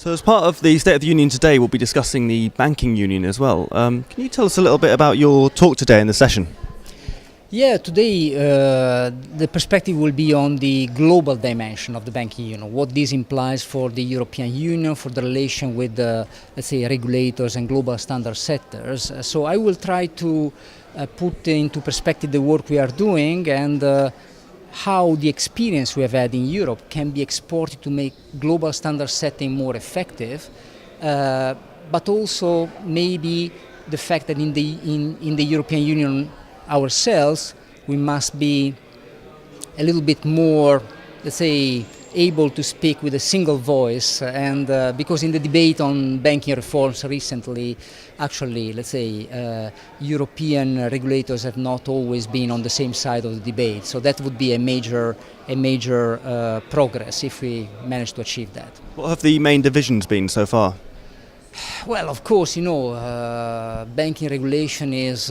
So as part of the State of the Union today, we'll be discussing the banking union as well. Can you tell us a little bit about your talk today in the session? Yeah, today the perspective will be on the global dimension of the banking union, what this implies for the European Union, for the relation with the, let's say, regulators and global standard setters. So I will try to put into perspective the work we are doing and how the experience we have had in Europe can be exported to make global standard setting more effective, but also maybe the fact that in the European Union ourselves, we must be a little bit more, let's say, able to speak with a single voice, and because in the debate on banking reforms recently, actually, let's say, European regulators have not always been on the same side of the debate. So that would be a major progress if we manage to achieve that. What have the main divisions been so far? Well, of course, banking regulation has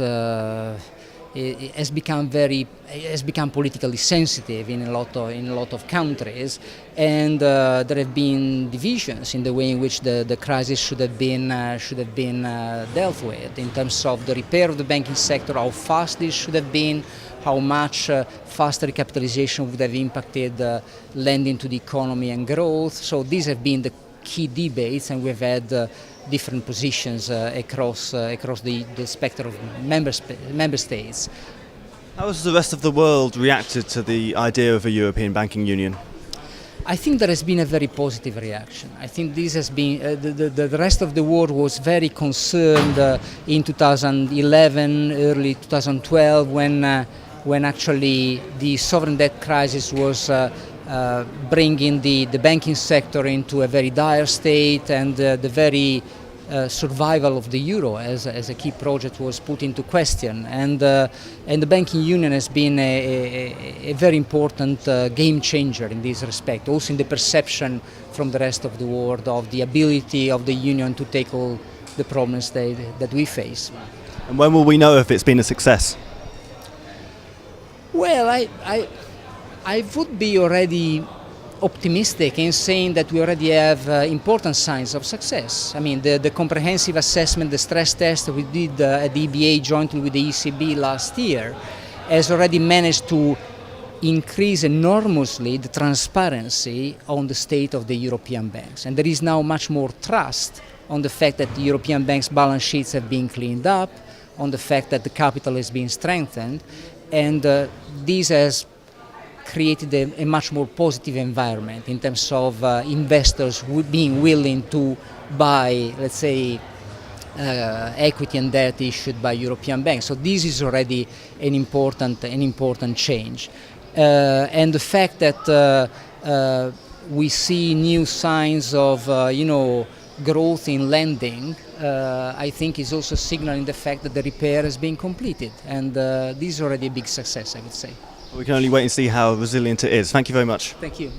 become politically sensitive in a lot of countries, and there have been divisions in the way in which the crisis should have been dealt with in terms of the repair of the banking sector, how fast this should have been, how much faster recapitalization would have impacted lending to the economy and growth. So these have been the key debates, and we've had different positions across the spectrum of member states. How has the rest of the world reacted to the idea of a European banking union? I think there has been a very positive reaction. I think this has been the rest of the world was very concerned in 2011, early 2012, when actually the sovereign debt crisis was bringing the banking sector into a very dire state, and the very survival of the euro as a key project was put into question, and the banking union has been a very important game changer in this respect, also in the perception from the rest of the world of the ability of the union to tackle the problems that we face. And when will we know if it's been a success? Well, I would be already optimistic in saying that we already have important signs of success. I mean, the comprehensive assessment, the stress test we did at the EBA jointly with the ECB last year has already managed to increase enormously the transparency on the state of the European banks. And there is now much more trust on the fact that the European banks' balance sheets have been cleaned up, on the fact that the capital has been strengthened, and this has created a much more positive environment in terms of investors being willing to buy, let's say, equity and debt issued by European banks. So this is already an important change, and the fact that we see new signs of growth in lending, I think is also signaling the fact that the repair has been completed, and this is already a big success, I would say. We can only wait and see how resilient it is. Thank you very much. Thank you.